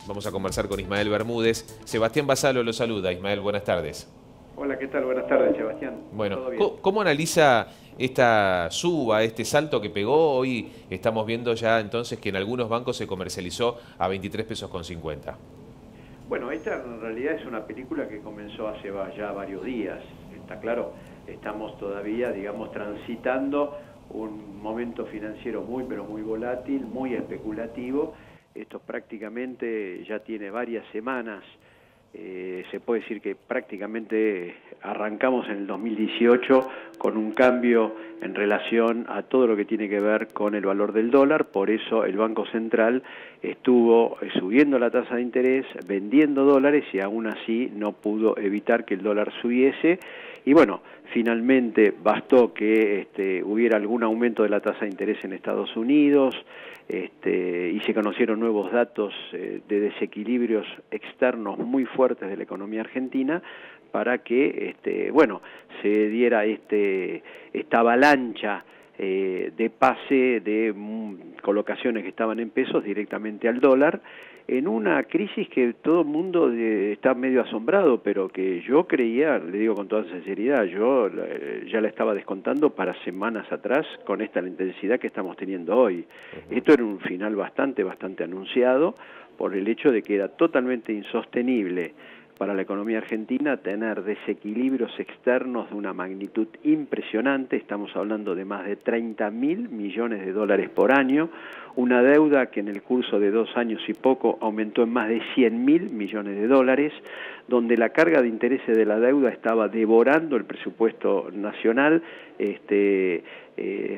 Vamos a conversar con Ismael Bermúdez. Sebastián Basalo lo saluda. Ismael, buenas tardes. Hola, ¿qué tal? Buenas tardes, Sebastián. Bueno, ¿Todo bien? ¿cómo analiza esta suba, este salto que pegó? Hoy estamos viendo ya entonces que en algunos bancos se comercializó a 23 pesos con 50. Bueno, esta en realidad es una película que comenzó hace ya varios días. Está claro, estamos todavía, digamos, transitando un momento financiero muy, pero muy volátil, muy especulativo. Esto prácticamente ya tiene varias semanas. Se puede decir que prácticamente arrancamos en el 2018 con un cambio en relación a todo lo que tiene que ver con el valor del dólar. Por eso el Banco Central estuvo subiendo la tasa de interés, vendiendo dólares, y aún así no pudo evitar que el dólar subiese. Y bueno, finalmente bastó que hubiera algún aumento de la tasa de interés en Estados Unidos, y se conocieron nuevos datos de desequilibrios externos muy fuertes de la economía argentina, para que se diera esta avalancha de pase de colocaciones que estaban en pesos directamente al dólar, en una crisis que todo el mundo está medio asombrado, pero que yo creía, le digo con toda sinceridad, yo ya la estaba descontando para semanas atrás con esta la intensidad que estamos teniendo hoy. Esto era un final bastante anunciado, por el hecho de que era totalmente insostenible para la economía argentina tener desequilibrios externos de una magnitud impresionante. Estamos hablando de más de 30.000 millones de dólares por año, una deuda que en el curso de 2 años y poco aumentó en más de 100.000 millones de dólares, donde la carga de intereses de la deuda estaba devorando el presupuesto nacional,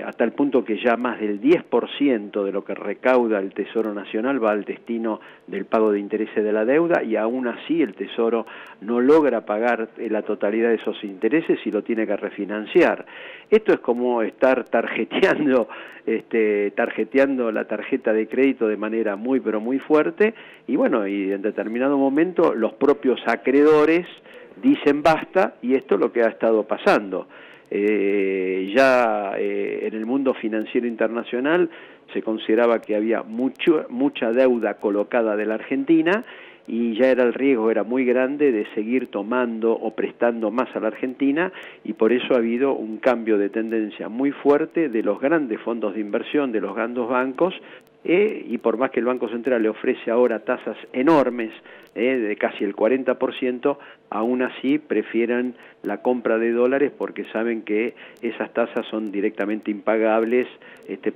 a tal punto que ya más del 10% de lo que recauda el Tesoro Nacional va al destino del pago de intereses de la deuda, y aún así el Tesoro no logra pagar la totalidad de esos intereses y lo tiene que refinanciar. Esto es como estar tarjeteando la tarjeta de crédito de manera muy pero muy fuerte, y bueno, y en determinado momento los propios acreedores dicen basta, y esto es lo que ha estado pasando. En el mundo financiero internacional se consideraba que había mucha deuda colocada de la Argentina, y ya el riesgo era muy grande de seguir tomando o prestando más a la Argentina, y por eso ha habido un cambio de tendencia muy fuerte de los grandes fondos de inversión, de los grandes bancos, y por más que el Banco Central le ofrece ahora tasas enormes, de casi el 40%, aún así prefieren la compra de dólares, porque saben que esas tasas son directamente impagables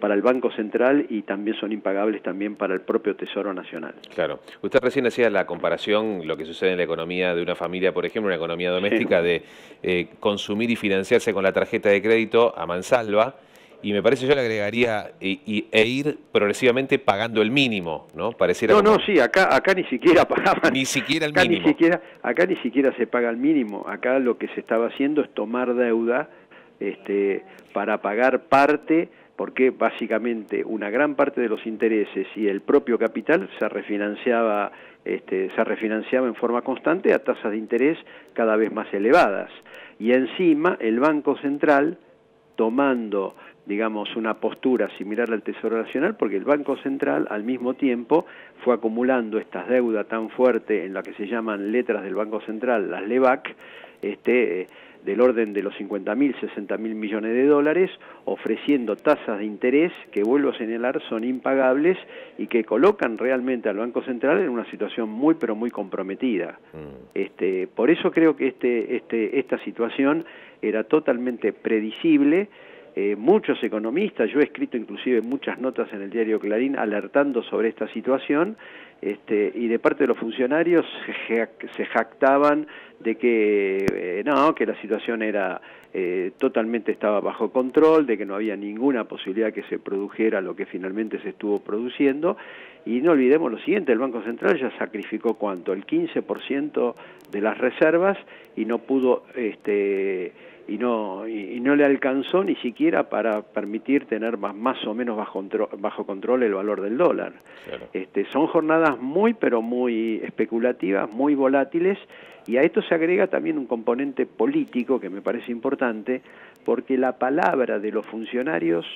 para el Banco Central, y también son impagables también para el propio Tesoro Nacional. Claro. Usted recién hacía la comparación, lo que sucede en la economía de una familia, por ejemplo, una economía doméstica, Sí. de consumir y financiarse con la tarjeta de crédito a mansalva. Y me parece, yo le agregaría e ir progresivamente pagando el mínimo, ¿no? Pareciera No, como sí, acá ni siquiera pagaban, ni siquiera el mínimo. acá ni siquiera se paga el mínimo. Acá lo que se estaba haciendo es tomar deuda para pagar parte, porque básicamente una gran parte de los intereses y el propio capital se refinanciaba en forma constante a tasas de interés cada vez más elevadas. Y encima el Banco Central, tomando, digamos, una postura similar al Tesoro Nacional, porque el Banco Central al mismo tiempo fue acumulando estas deudas tan fuertes en la que se llaman letras del Banco Central, las LEBAC, del orden de los 50.000, 60.000 millones de dólares, ofreciendo tasas de interés que, vuelvo a señalar, son impagables, y que colocan realmente al Banco Central en una situación muy pero muy comprometida. Por eso creo que esta situación era totalmente predecible. Muchos economistas, yo he escrito inclusive muchas notas en el diario Clarín alertando sobre esta situación, y de parte de los funcionarios se jactaban de que que la situación era totalmente estaba bajo control, de que no había ninguna posibilidad que se produjera lo que finalmente se estuvo produciendo. Y no olvidemos lo siguiente: el Banco Central ya sacrificó ¿cuánto? El 15% de las reservas, y no pudo y no le alcanzó ni siquiera para permitir tener más o menos bajo control el valor del dólar. Claro. Son jornadas muy pero muy especulativas, muy volátiles, y a esto se agrega también un componente político que me parece importante, porque la palabra de los funcionarios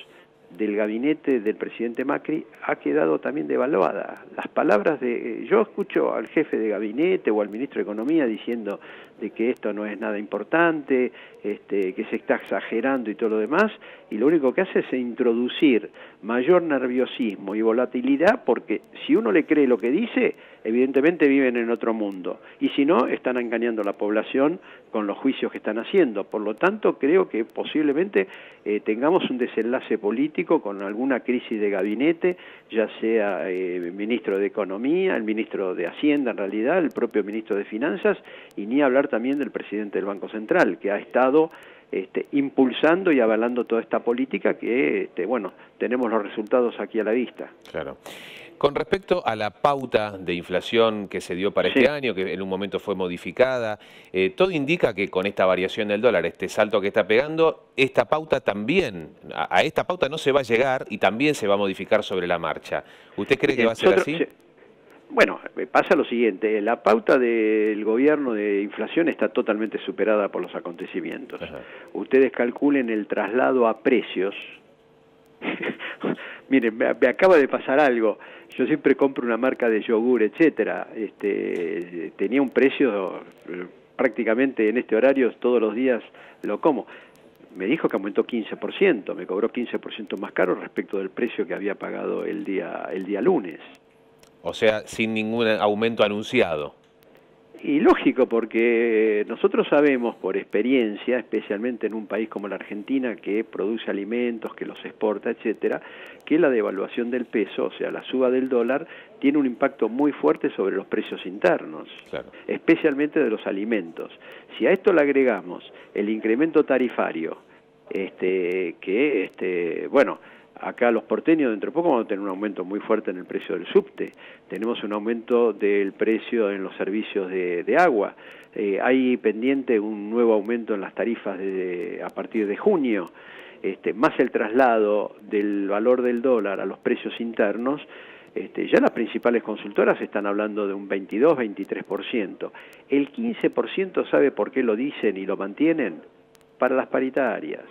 del gabinete del presidente Macri ha quedado también devaluada. Las palabras yo escucho al jefe de gabinete o al ministro de Economía diciendo de que esto no es nada importante, que se está exagerando y todo lo demás, y lo único que hace es introducir mayor nerviosismo y volatilidad, porque si uno le cree lo que dice, evidentemente viven en otro mundo, y si no, están engañando a la población con los juicios que están haciendo. Por lo tanto, creo que posiblemente tengamos un desenlace político con alguna crisis de gabinete, ya sea el ministro de Economía, el ministro de Hacienda en realidad, el propio ministro de Finanzas, y ni hablar también del presidente del Banco Central, que ha estado impulsando y avalando toda esta política que, bueno, tenemos los resultados aquí a la vista. Claro. Con respecto a la pauta de inflación que se dio para este año, que en un momento fue modificada, todo indica que con esta variación del dólar, este salto que está pegando, esta pauta también, a esta pauta no se va a llegar y también se va a modificar sobre la marcha. ¿Usted cree que va a ser así? Bueno, pasa lo siguiente, la pauta del gobierno de inflación está totalmente superada por los acontecimientos. Ajá. Ustedes calculen el traslado a precios. Miren, me acaba de pasar algo. Yo siempre compro una marca de yogur, etcétera. Tenía un precio prácticamente en este horario, todos los días lo como. Me dijo que aumentó 15%, me cobró 15% más caro respecto del precio que había pagado el día lunes. O sea, sin ningún aumento anunciado. Y lógico, porque nosotros sabemos por experiencia, especialmente en un país como la Argentina, que produce alimentos, que los exporta, etcétera, que la devaluación del peso, o sea, la suba del dólar, tiene un impacto muy fuerte sobre los precios internos, claro, especialmente de los alimentos. Si a esto le agregamos el incremento tarifario, bueno, acá los porteños dentro de poco vamos a tener un aumento muy fuerte en el precio del subte, tenemos un aumento del precio en los servicios de agua, hay pendiente un nuevo aumento en las tarifas a partir de junio, más el traslado del valor del dólar a los precios internos. Ya las principales consultoras están hablando de un 22-23%. El 15%, ¿sabe por qué lo dicen y lo mantienen? Para las paritarias.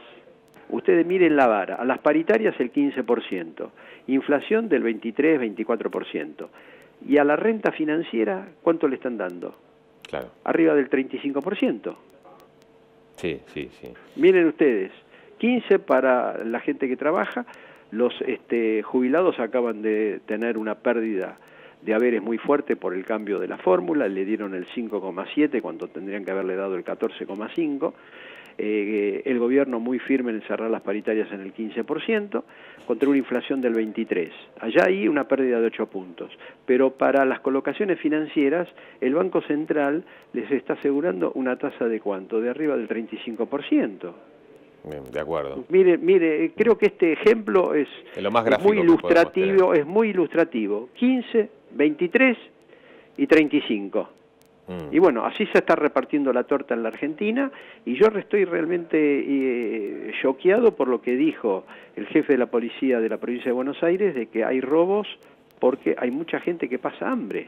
Ustedes miren la vara, a las paritarias el 15%, inflación del 23-24%, y a la renta financiera, ¿cuánto le están dando? Claro. Arriba del 35%. Sí, sí, sí. Miren ustedes, 15 para la gente que trabaja, los jubilados acaban de tener una pérdida de haberes muy fuerte por el cambio de la fórmula, le dieron el 5,7 cuando tendrían que haberle dado el 14,5. El gobierno muy firme en cerrar las paritarias en el 15%, contra una inflación del 23%. Allá hay una pérdida de 8 puntos. Pero para las colocaciones financieras, el Banco Central les está asegurando una tasa de ¿cuánto? De arriba del 35%. Bien, de acuerdo. Mire, creo que este ejemplo es lo más gráfico es muy ilustrativo. 15, 23 y 35. Y bueno, así se está repartiendo la torta en la Argentina, y yo estoy realmente choqueado por lo que dijo el jefe de la policía de la provincia de Buenos Aires, de que hay robos porque hay mucha gente que pasa hambre.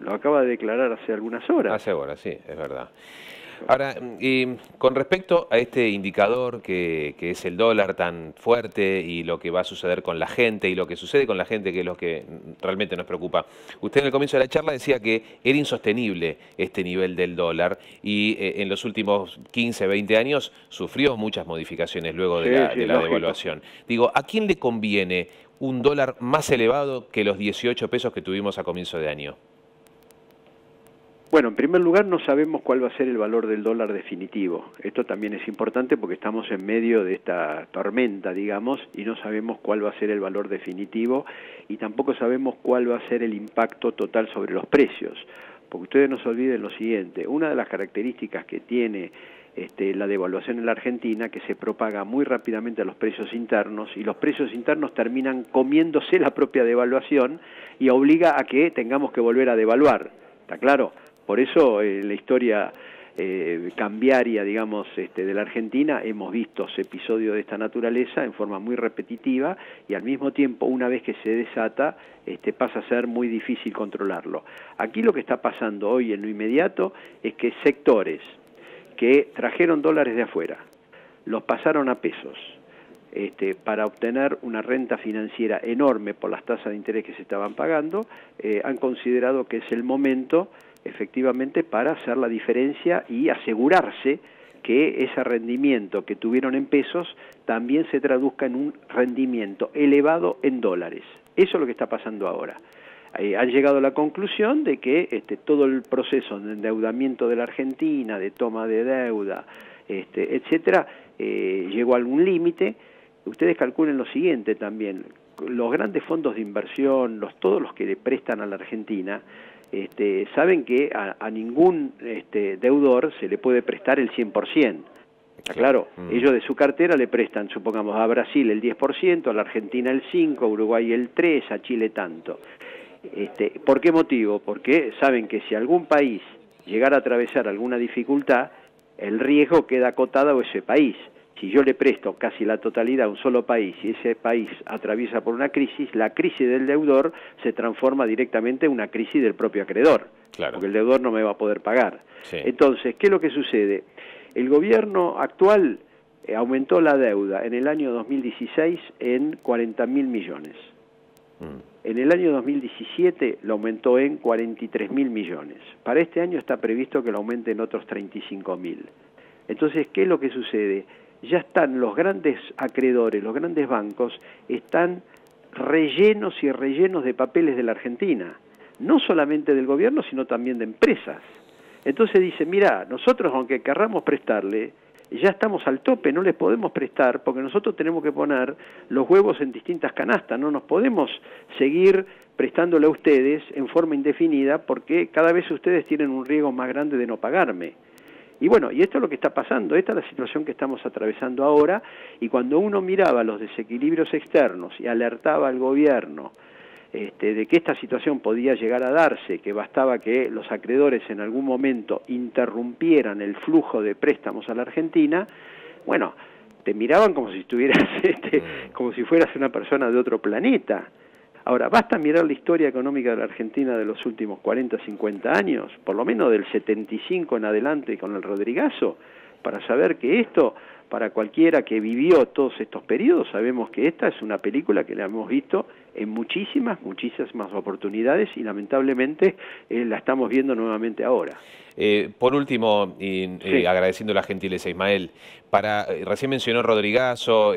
Lo acaba de declarar hace algunas horas. Hace horas, sí, es verdad. Ahora, con respecto a este indicador que es el dólar tan fuerte y lo que va a suceder con la gente y lo que sucede con la gente, que es lo que realmente nos preocupa. Usted en el comienzo de la charla decía que era insostenible este nivel del dólar y en los últimos 15, 20 años sufrió muchas modificaciones luego de la devaluación. Digo, ¿a quién le conviene un dólar más elevado que los 18 pesos que tuvimos a comienzo de año? Bueno, en primer lugar no sabemos cuál va a ser el valor del dólar definitivo. Esto también es importante porque estamos en medio de esta tormenta, digamos, y no sabemos cuál va a ser el valor definitivo y tampoco sabemos cuál va a ser el impacto total sobre los precios. Porque ustedes no se olviden lo siguiente, una de las características que tiene la devaluación en la Argentina, que se propaga muy rápidamente a los precios internos, y los precios internos terminan comiéndose la propia devaluación y obliga a que tengamos que volver a devaluar. ¿Está claro? Por eso la historia cambiaria, digamos, de la Argentina, hemos visto episodios de esta naturaleza en forma muy repetitiva y al mismo tiempo, una vez que se desata, pasa a ser muy difícil controlarlo. Aquí lo que está pasando hoy en lo inmediato es que sectores que trajeron dólares de afuera, los pasaron a pesos, para obtener una renta financiera enorme por las tasas de interés que se estaban pagando, han considerado que es el momento efectivamente para hacer la diferencia y asegurarse que ese rendimiento que tuvieron en pesos también se traduzca en un rendimiento elevado en dólares. Eso es lo que está pasando ahora. Han llegado a la conclusión de que todo el proceso de endeudamiento de la Argentina, de toma de deuda, etcétera, llegó a algún límite. Ustedes calculen lo siguiente también: los grandes fondos de inversión, todos los que le prestan a la Argentina, saben que a ningún deudor se le puede prestar el 100%. ¿Está claro? Ellos de su cartera le prestan, supongamos, a Brasil el 10%, a la Argentina el 5%, a Uruguay el 3%, a Chile tanto. ¿Por qué motivo? Porque saben que si algún país llegara a atravesar alguna dificultad, el riesgo queda acotado a ese país. Si yo le presto casi la totalidad a un solo país y ese país atraviesa por una crisis, la crisis del deudor se transforma directamente en una crisis del propio acreedor, claro, porque el deudor no me va a poder pagar. Sí. Entonces, ¿qué es lo que sucede? El gobierno actual aumentó la deuda en el año 2016 en 40.000 millones. En el año 2017 lo aumentó en 43.000 millones. Para este año está previsto que lo aumente en otros 35.000. Entonces, ¿qué es lo que sucede? Ya están los grandes acreedores, los grandes bancos, están rellenos y rellenos de papeles de la Argentina, no solamente del gobierno, sino también de empresas. Entonces dicen, mira, nosotros aunque querramos prestarle, ya estamos al tope, no les podemos prestar porque nosotros tenemos que poner los huevos en distintas canastas, no nos podemos seguir prestándole a ustedes en forma indefinida porque cada vez ustedes tienen un riesgo más grande de no pagarme. Y bueno, y esto es lo que está pasando, esta es la situación que estamos atravesando ahora, y cuando uno miraba los desequilibrios externos y alertaba al gobierno de que esta situación podía llegar a darse, que bastaba que los acreedores en algún momento interrumpieran el flujo de préstamos a la Argentina, bueno, te miraban como si estuvieras, como si fueras una persona de otro planeta. Ahora, basta mirar la historia económica de la Argentina de los últimos 40, 50 años, por lo menos del 75 en adelante con el Rodrigazo, para saber que esto, para cualquiera que vivió todos estos periodos, sabemos que esta es una película que la hemos visto en muchísimas oportunidades y lamentablemente la estamos viendo nuevamente ahora. Por último, agradeciendo la gentileza, Ismael, recién mencionó Rodrigazo,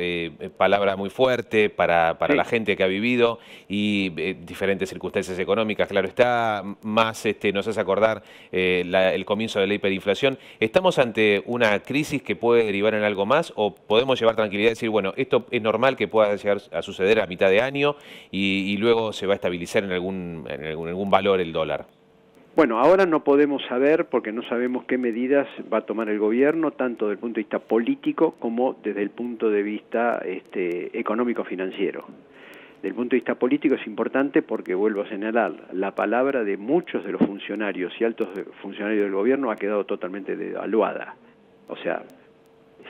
palabra muy fuerte para la gente que ha vivido y diferentes circunstancias económicas, claro está, más nos hace acordar el comienzo de la hiperinflación. ¿Estamos ante una crisis que puede derivar en algo más o podemos llevar tranquilidad y decir, bueno, esto es normal que pueda llegar a suceder a mitad de año y luego se va a estabilizar en algún valor el dólar? Bueno, ahora no podemos saber porque no sabemos qué medidas va a tomar el gobierno, tanto desde el punto de vista político como desde el punto de vista económico-financiero. Desde el punto de vista político es importante porque, vuelvo a señalar, la palabra de muchos de los funcionarios y altos funcionarios del gobierno ha quedado totalmente devaluada. O sea,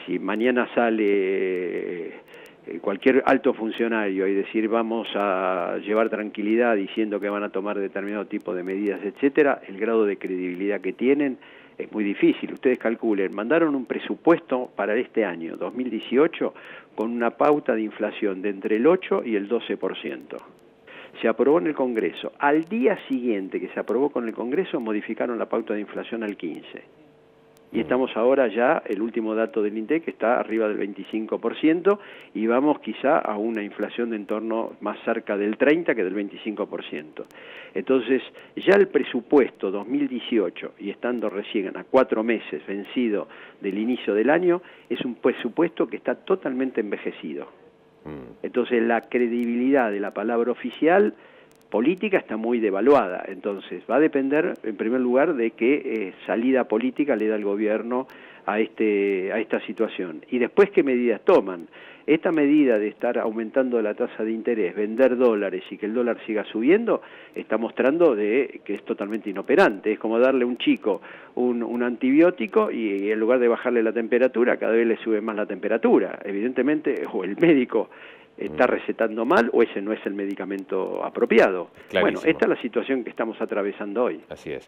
si mañana sale cualquier alto funcionario y decir vamos a llevar tranquilidad diciendo que van a tomar determinado tipo de medidas, etcétera, el grado de credibilidad que tienen es muy difícil. Ustedes calculen, mandaron un presupuesto para este año 2018 con una pauta de inflación de entre el 8 y el 12%. Se aprobó en el Congreso. Al día siguiente que se aprobó con el Congreso modificaron la pauta de inflación al 15%. Y estamos ahora ya, el último dato del INDEC está arriba del 25% y vamos quizá a una inflación de entorno más cerca del 30% que del 25%. Entonces, ya el presupuesto 2018, y estando recién a 4 meses vencido del inicio del año, es un presupuesto que está totalmente envejecido. Entonces, la credibilidad de la palabra oficial política está muy devaluada, entonces va a depender en primer lugar de qué salida política le da el gobierno a esta situación y después qué medidas toman. Esta medida de estar aumentando la tasa de interés, vender dólares y que el dólar siga subiendo, está mostrando que es totalmente inoperante. Es como darle a un chico un antibiótico y en lugar de bajarle la temperatura, cada vez le sube más la temperatura. Evidentemente, o el médico está recetando mal o ese no es el medicamento apropiado. Clarísimo. Bueno, esta es la situación que estamos atravesando hoy. Así es.